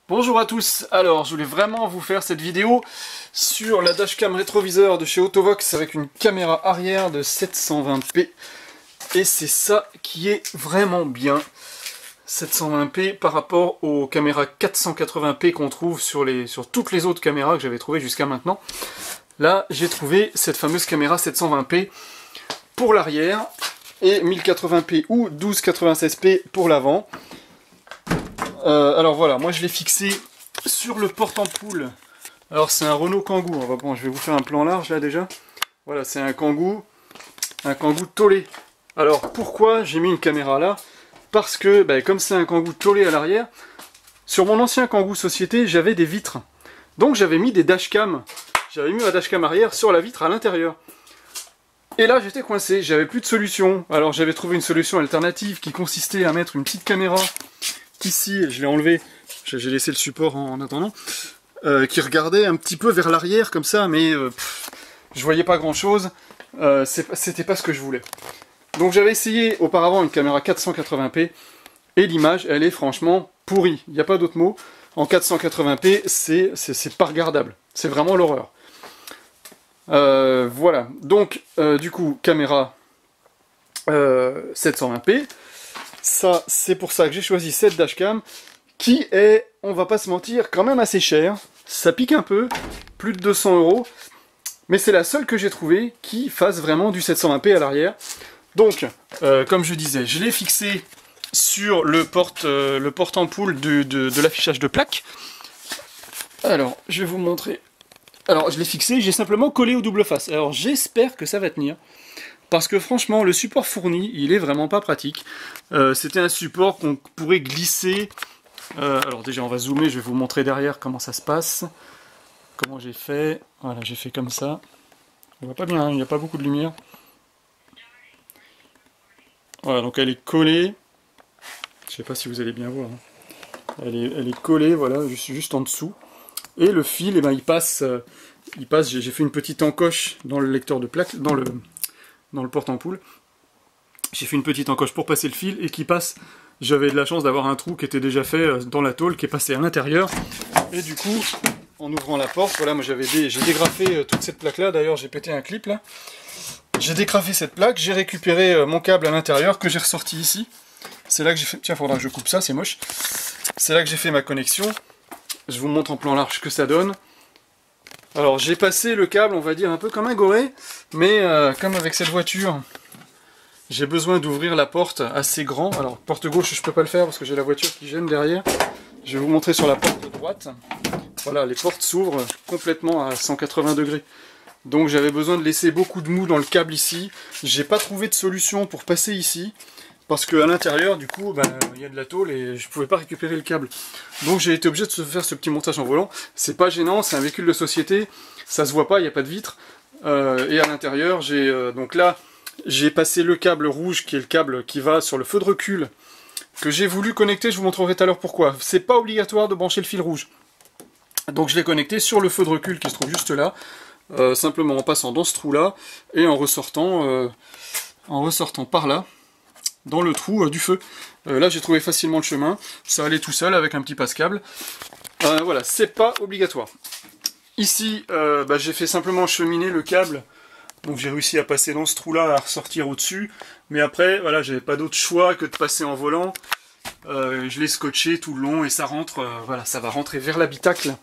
Bonjour à tous, alors je voulais vraiment vous faire cette vidéo sur la dashcam rétroviseur de chez Autovox avec une caméra arrière de 720p et c'est ça qui est vraiment bien, 720p par rapport aux caméras 480p qu'on trouve sur toutes les autres caméras que j'avais trouvées jusqu'à maintenant. Là j'ai trouvé cette fameuse caméra 720p pour l'arrière et 1080p ou 1296p pour l'avant. Alors voilà, moi je l'ai fixé sur le porte-ampoule. Alors c'est un Renault Kangoo. Bon, je vais vous faire un plan large là déjà. Voilà, c'est un Kangoo tolé. Alors pourquoi j'ai mis une caméra là? Parce que comme c'est un Kangoo tolé à l'arrière, sur mon ancien Kangoo Société, j'avais des vitres. Donc j'avais mis des dashcams. J'avais mis ma dashcam arrière sur la vitre à l'intérieur. Et là j'étais coincé, j'avais plus de solution. Alors j'avais trouvé une solution alternative qui consistait à mettre une petite caméra ici, je l'ai enlevé, j'ai laissé le support en attendant, qui regardait un petit peu vers l'arrière comme ça, mais je voyais pas grand chose, c'était pas ce que je voulais. Donc j'avais essayé auparavant une caméra 480p, et l'image elle est franchement pourrie, il n'y a pas d'autre mot. En 480p c'est pas regardable, c'est vraiment l'horreur. Voilà, donc du coup caméra 720p. Ça, c'est pour ça que j'ai choisi cette dashcam, qui est, on va pas se mentir, quand même assez chère. Ça pique un peu, plus de 200 €, mais c'est la seule que j'ai trouvée qui fasse vraiment du 720p à l'arrière. Donc, comme je disais, je l'ai fixé sur le porte-ampoule de l'affichage de plaque. Alors, je vais vous montrer. Alors, je l'ai fixé, j'ai simplement collé au double face. Alors, j'espère que ça va tenir. Parce que franchement, le support fourni, il est vraiment pas pratique. C'était un support qu'on pourrait glisser. Alors déjà, on va zoomer, je vais vous montrer derrière comment ça se passe. Comment j'ai fait. Voilà, j'ai fait comme ça. On voit pas bien, hein, il n'y a pas beaucoup de lumière. Voilà, donc elle est collée. Je sais pas si vous allez bien voir. Hein. Elle est collée, voilà, juste en dessous. Et le fil, il passe. J'ai fait une petite encoche dans le lecteur de plaque, dans le porte-ampoule. J'ai fait une petite encoche pour passer le fil et qui passe. J'avais de la chance d'avoir un trou qui était déjà fait dans la tôle qui est passé à l'intérieur. Et du coup, en ouvrant la porte, voilà, moi j'ai dégrafé toute cette plaque là. D'ailleurs, j'ai pété un clip là. J'ai dégrafé cette plaque, j'ai récupéré mon câble à l'intérieur que j'ai ressorti ici. C'est là que j'ai fait. Tiens, faudra que je coupe ça, c'est moche. C'est là que j'ai fait ma connexion. Je vous montre en plan large ce que ça donne. Alors j'ai passé le câble, on va dire, un peu comme un goré, mais comme avec cette voiture, j'ai besoin d'ouvrir la porte assez grand. Alors porte gauche, je peux pas le faire parce que j'ai la voiture qui gêne derrière. Je vais vous montrer sur la porte de droite. Voilà, les portes s'ouvrent complètement à 180 degrés. Donc j'avais besoin de laisser beaucoup de mou dans le câble ici. J'ai pas trouvé de solution pour passer ici. Parce qu'à l'intérieur, du coup, il y a de la tôle et je pouvais pas récupérer le câble. Donc j'ai été obligé de faire ce petit montage en volant. C'est pas gênant, c'est un véhicule de société, ça se voit pas, il n'y a pas de vitre. Et à l'intérieur, donc là, j'ai passé le câble rouge, qui est le câble qui va sur le feu de recul, que j'ai voulu connecter, je vous montrerai tout à l'heure pourquoi. C'est pas obligatoire de brancher le fil rouge. Donc je l'ai connecté sur le feu de recul qui se trouve juste là, simplement en passant dans ce trou-là, et en ressortant par là, dans le trou du feu. Là j'ai trouvé facilement le chemin, ça allait tout seul avec un petit passe-câble. Voilà, c'est pas obligatoire. Ici, j'ai fait simplement cheminer le câble, donc j'ai réussi à passer dans ce trou là, à ressortir au-dessus, mais après, voilà, j'avais pas d'autre choix que de passer en volant. Je l'ai scotché tout le long et ça rentre, voilà, ça va rentrer vers l'habitacle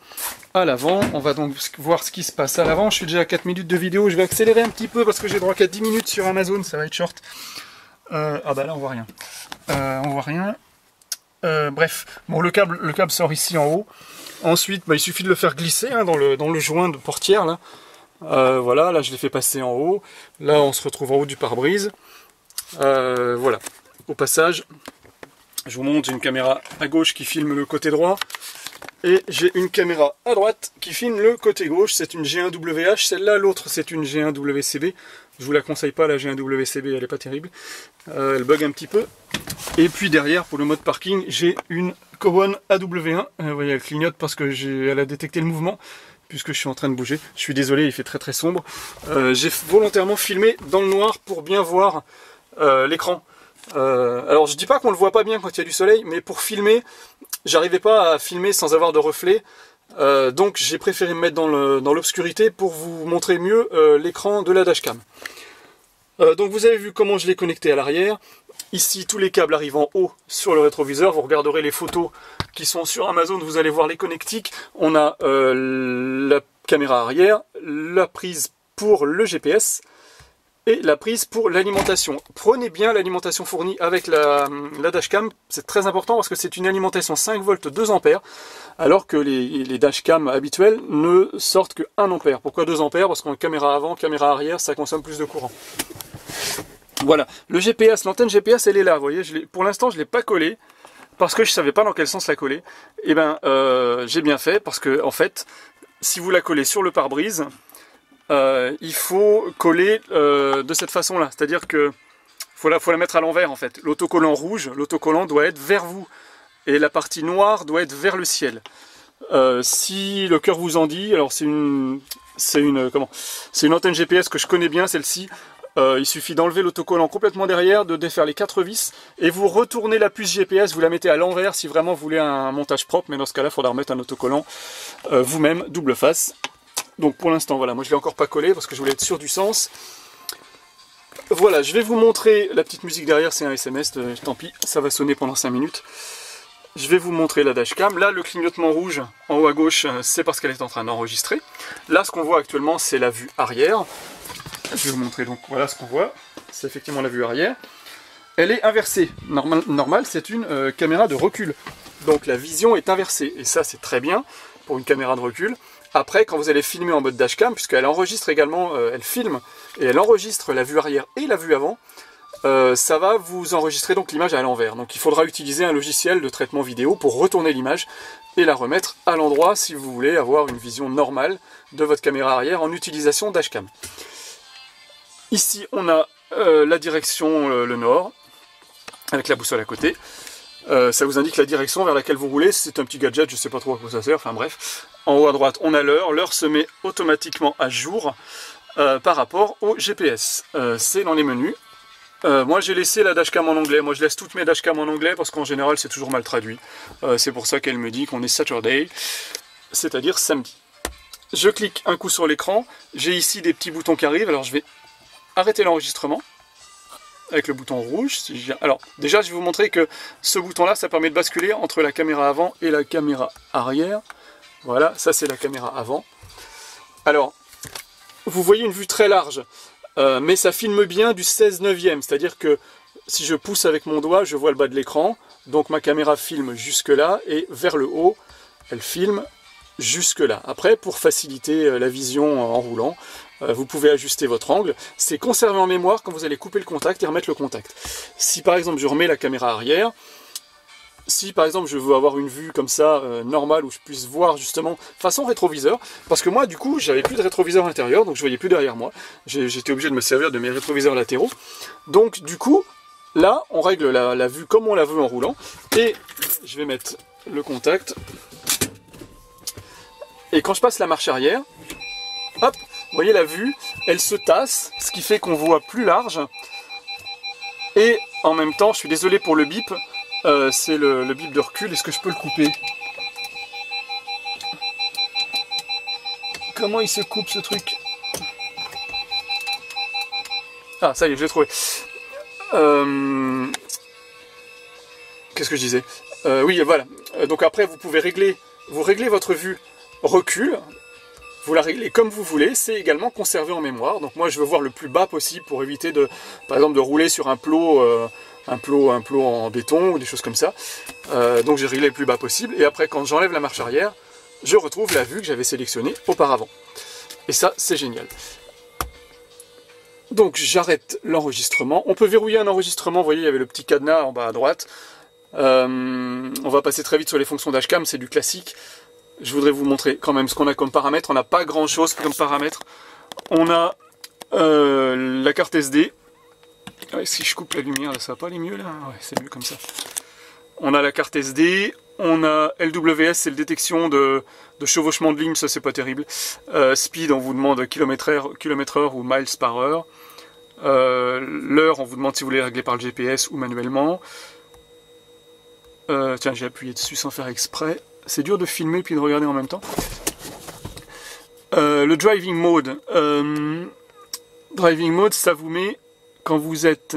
à l'avant. On va donc voir ce qui se passe à l'avant. Je suis déjà à 4 minutes de vidéo, je vais accélérer un petit peu parce que j'ai droit qu'à 10 minutes sur Amazon, ça va être short. Ah bah là on voit rien. On voit rien. Bref, bon le câble sort ici en haut. Ensuite, il suffit de le faire glisser hein, dans le joint de portière là. Voilà, là je l'ai fait passer en haut. Là on se retrouve en haut du pare-brise. Voilà. Au passage, je vous montre, j'ai une caméra à gauche qui filme le côté droit. Et j'ai une caméra à droite qui filme le côté gauche. C'est une G1WH, celle-là, l'autre c'est une G1WCB. Je vous la conseille pas, la G1WCB, elle est pas terrible. Elle bug un petit peu. Et puis derrière, pour le mode parking, j'ai une Kowon AW1. Vous voyez, elle clignote parce que elle a détecté le mouvement, puisque je suis en train de bouger. Je suis désolé, il fait très très sombre. J'ai volontairement filmé dans le noir pour bien voir l'écran. Alors je dis pas qu'on le voit pas bien quand il y a du soleil, mais pour filmer, j'arrivais pas à filmer sans avoir de reflet. Donc j'ai préféré me mettre dans l'obscurité pour vous montrer mieux l'écran de la dashcam. Donc vous avez vu comment je l'ai connecté à l'arrière. Ici tous les câbles arrivent en haut sur le rétroviseur. Vous regarderez les photos qui sont sur Amazon, vous allez voir les connectiques. On a la caméra arrière, la prise pour le GPS et la prise pour l'alimentation. Prenez bien l'alimentation fournie avec la dashcam, c'est très important parce que c'est une alimentation 5 volts 2 ampères, alors que les dashcams habituelles ne sortent que 1 ampère. Pourquoi 2 ampères? Parce qu'en caméra avant, caméra arrière, ça consomme plus de courant. Voilà, le GPS, l'antenne GPS, elle est là, vous voyez, pour l'instant je ne l'ai pas collée, parce que je ne savais pas dans quel sens la coller. Et ben, j'ai bien fait, parce que, en fait, si vous la collez sur le pare-brise, il faut coller de cette façon-là, c'est-à-dire que faut la mettre à l'envers en fait. L'autocollant rouge, l'autocollant doit être vers vous, et la partie noire doit être vers le ciel. Si le cœur vous en dit, alors c'est une antenne GPS que je connais bien, celle-ci. Il suffit d'enlever l'autocollant complètement derrière, de défaire les 4 vis, et vous retournez la puce GPS, vous la mettez à l'envers si vraiment vous voulez un montage propre, mais dans ce cas-là, il faudra remettre un autocollant vous-même, double face. Donc pour l'instant, voilà, moi je ne l'ai encore pas collé parce que je voulais être sûr du sens. Voilà, je vais vous montrer la petite musique derrière, c'est un SMS, tant pis, ça va sonner pendant 5 minutes. Je vais vous montrer la dashcam. Là, le clignotement rouge en haut à gauche, c'est parce qu'elle est en train d'enregistrer. Là, ce qu'on voit actuellement, c'est la vue arrière. Je vais vous montrer, donc voilà ce qu'on voit. C'est effectivement la vue arrière. Elle est inversée. Normal, c'est une caméra de recul. Donc la vision est inversée. Et ça, c'est très bien pour une caméra de recul. Après, quand vous allez filmer en mode dashcam, puisqu'elle enregistre également, elle filme, et elle enregistre la vue arrière et la vue avant, ça va vous enregistrer donc l'image à l'envers. Donc il faudra utiliser un logiciel de traitement vidéo pour retourner l'image et la remettre à l'endroit si vous voulez avoir une vision normale de votre caméra arrière en utilisation dashcam. Ici, on a la direction, le nord, avec la boussole à côté. Ça vous indique la direction vers laquelle vous roulez. C'est un petit gadget, je ne sais pas trop à quoi ça sert, enfin bref. En haut à droite, on a l'heure. L'heure se met automatiquement à jour par rapport au GPS. C'est dans les menus. Moi, j'ai laissé la dashcam en anglais. Moi, je laisse toutes mes dashcams en anglais parce qu'en général, c'est toujours mal traduit. C'est pour ça qu'elle me dit qu'on est Saturday, c'est-à-dire samedi. Je clique un coup sur l'écran. J'ai ici des petits boutons qui arrivent. Alors, je vais arrêter l'enregistrement avec le bouton rouge. Alors déjà je vais vous montrer que ce bouton là ça permet de basculer entre la caméra avant et la caméra arrière. Voilà, ça c'est la caméra avant. Alors vous voyez une vue très large, mais ça filme bien du 16/9, c'est à dire que si je pousse avec mon doigt je vois le bas de l'écran, donc ma caméra filme jusque là et vers le haut elle filme jusque là. Après, pour faciliter la vision en roulant, vous pouvez ajuster votre angle. C'est conservé en mémoire quand vous allez couper le contact et remettre le contact. Si par exemple je remets la caméra arrière, si par exemple je veux avoir une vue comme ça normale où je puisse voir justement façon rétroviseur, parce que moi du coup j'avais plus de rétroviseur intérieur, donc je voyais plus derrière moi. J'étais obligé de me servir de mes rétroviseurs latéraux. Donc du coup là on règle la vue comme on la veut en roulant, et je vais mettre le contact. Et quand je passe la marche arrière, hop, vous voyez la vue, elle se tasse, ce qui fait qu'on voit plus large. Et en même temps, je suis désolé pour le bip, c'est le bip de recul. Est-ce que je peux le couper? Comment il se coupe ce truc? Ah, ça y est, je l'ai trouvé. Qu'est-ce que je disais? Oui, voilà. Donc après, vous pouvez régler votre vue recul, vous la réglez comme vous voulez, c'est également conservé en mémoire. Donc moi je veux voir le plus bas possible pour éviter de, par exemple, de rouler sur un plot en béton ou des choses comme ça. Donc j'ai réglé le plus bas possible, et après quand j'enlève la marche arrière, je retrouve la vue que j'avais sélectionnée auparavant. Et ça c'est génial. Donc j'arrête l'enregistrement. On peut verrouiller un enregistrement, vous voyez il y avait le petit cadenas en bas à droite. On va passer très vite sur les fonctions dashcam, c'est du classique. Je voudrais vous montrer quand même ce qu'on a comme paramètres. On n'a pas grand chose comme paramètres. On a la carte SD. Ouais, si je coupe la lumière, là, ça va pas aller mieux là. Ouais, c'est mieux comme ça. On a la carte SD. On a LWS, c'est le détection de chevauchement de ligne, ça c'est pas terrible. Speed, on vous demande kilomètre-heure ou miles par heure. L'heure, on vous demande si vous voulez régler par le GPS ou manuellement. Tiens, j'ai appuyé dessus sans faire exprès. C'est dur de filmer puis de regarder en même temps. Le driving mode. Driving mode, ça vous met quand vous êtes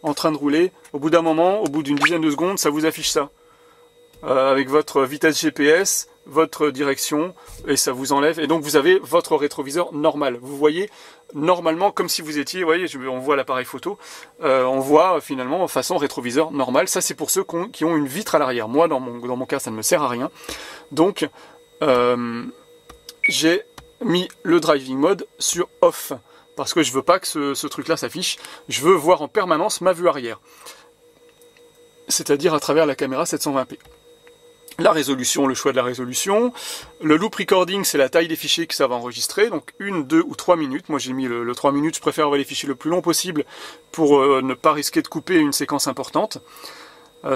en train de rouler. Au bout d'un moment, au bout d'une dizaine de secondes, ça vous affiche ça. Avec votre vitesse GPS, votre direction, et ça vous enlève. Et donc vous avez votre rétroviseur normal. Vous voyez normalement comme si vous étiez, vous voyez, on voit l'appareil photo, on voit finalement façon rétroviseur normal. Ça c'est pour ceux qui ont une vitre à l'arrière. Moi dans mon cas ça ne me sert à rien. Donc j'ai mis le driving mode sur off. Parce que je veux pas que ce truc-là s'affiche. Je veux voir en permanence ma vue arrière. C'est-à-dire à travers la caméra 720p. La résolution, le choix de la résolution. Le loop recording, c'est la taille des fichiers que ça va enregistrer. Donc 1, 2 ou 3 minutes. Moi j'ai mis le 3 minutes. Je préfère avoir les fichiers le plus long possible pour ne pas risquer de couper une séquence importante.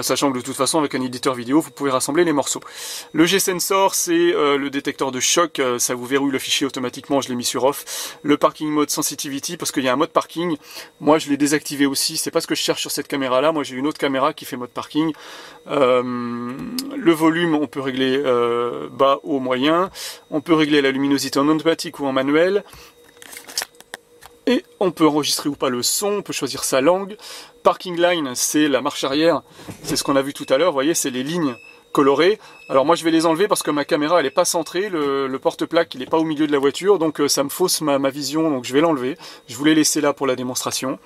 Sachant que de toute façon avec un éditeur vidéo vous pouvez rassembler les morceaux. Le G-Sensor c'est le détecteur de choc, ça vous verrouille le fichier automatiquement, je l'ai mis sur off. Le Parking Mode Sensitivity parce qu'il y a un mode parking, moi je l'ai désactivé aussi, c'est pas ce que je cherche sur cette caméra là, moi j'ai une autre caméra qui fait mode parking. Le volume on peut régler bas, haut, moyen, on peut régler la luminosité en automatique ou en manuel. Et on peut enregistrer ou pas le son, on peut choisir sa langue. Parking line, c'est la marche arrière, c'est ce qu'on a vu tout à l'heure, vous voyez, c'est les lignes colorées. Alors moi je vais les enlever parce que ma caméra elle n'est pas centrée, le porte-plaque il n'est pas au milieu de la voiture, donc ça me fausse ma vision, donc je vais l'enlever. Je vous l'ai laissé là pour la démonstration.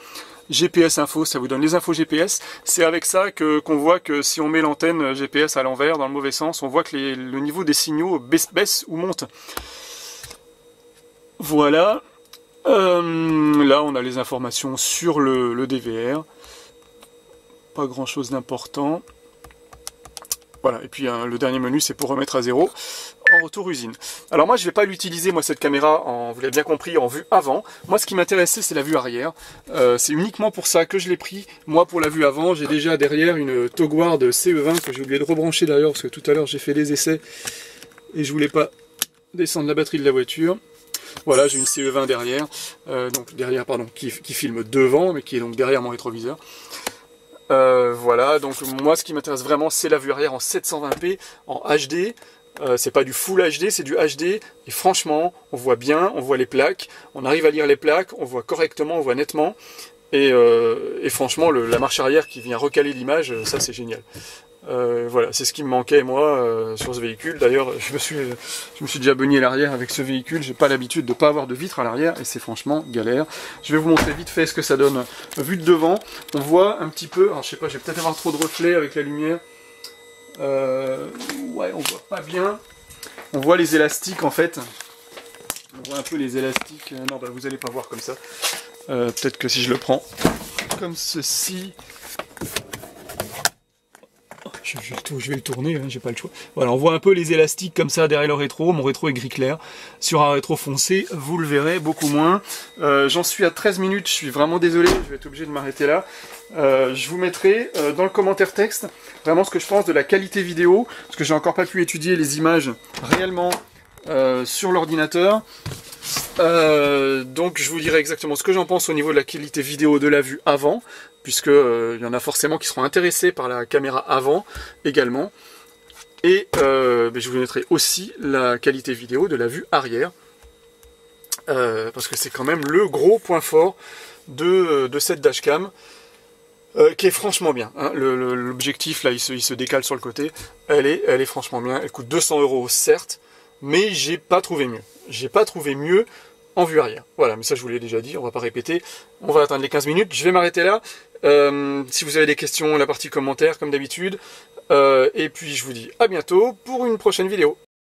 GPS info, ça vous donne les infos GPS. C'est avec ça qu'on voit que si on met l'antenne GPS à l'envers, dans le mauvais sens, on voit que le niveau des signaux baisse ou monte. Voilà. Là on a les informations sur le DVR, pas grand chose d'important. Voilà, et puis le dernier menu c'est pour remettre à zéro en retour usine. Alors moi je vais pas l'utiliser moi cette caméra vous l'avez bien compris en vue avant. Moi ce qui m'intéressait c'est la vue arrière. C'est uniquement pour ça que je l'ai pris. Moi pour la vue avant j'ai déjà derrière une Togward CE20 que j'ai oublié de rebrancher d'ailleurs parce que tout à l'heure j'ai fait des essais et je voulais pas descendre la batterie de la voiture. Voilà, j'ai une CE20 derrière, qui filme devant, mais qui est donc derrière mon rétroviseur. Voilà, donc moi ce qui m'intéresse vraiment c'est la vue arrière en 720p, en HD. C'est pas du Full HD, c'est du HD. Et franchement, on voit bien, on voit les plaques, on arrive à lire les plaques, on voit correctement, on voit nettement. Et franchement, la marche arrière qui vient recaler l'image, ça c'est génial. Voilà, c'est ce qui me manquait moi sur ce véhicule. D'ailleurs, je me suis déjà beugné l'arrière avec ce véhicule. J'ai pas l'habitude de pas avoir de vitre à l'arrière et c'est franchement galère. Je vais vous montrer vite fait ce que ça donne vu de devant. On voit un petit peu, alors je sais pas, je vais peut-être avoir trop de reflets avec la lumière. Ouais, on voit pas bien. On voit les élastiques en fait. On voit un peu les élastiques. Non, bah vous allez pas voir comme ça. Peut-être que si je le prends comme ceci. Je vais le tourner, hein, j'ai pas le choix. Voilà, on voit un peu les élastiques comme ça derrière le rétro. Mon rétro est gris clair. Sur un rétro foncé, vous le verrez beaucoup moins. J'en suis à 13 minutes, je suis vraiment désolé, je vais être obligé de m'arrêter là. Je vous mettrai dans le commentaire texte vraiment ce que je pense de la qualité vidéo, parce que j'ai encore pas pu étudier les images réellement sur l'ordinateur. Donc je vous dirai exactement ce que j'en pense au niveau de la qualité vidéo de la vue avant, puisque il y en a forcément qui seront intéressés par la caméra avant également. Et je vous mettrai aussi la qualité vidéo de la vue arrière, parce que c'est quand même le gros point fort de cette dashcam, qui est franchement bien. Hein. L'objectif là, il se décale sur le côté. Elle est franchement bien. Elle coûte 200 € certes, mais j'ai pas trouvé mieux. J'ai pas trouvé mieux en vue arrière. Voilà, mais ça je vous l'ai déjà dit, on va pas répéter. On va atteindre les 15 minutes, je vais m'arrêter là. Si vous avez des questions, la partie commentaires comme d'habitude. Et puis je vous dis à bientôt pour une prochaine vidéo.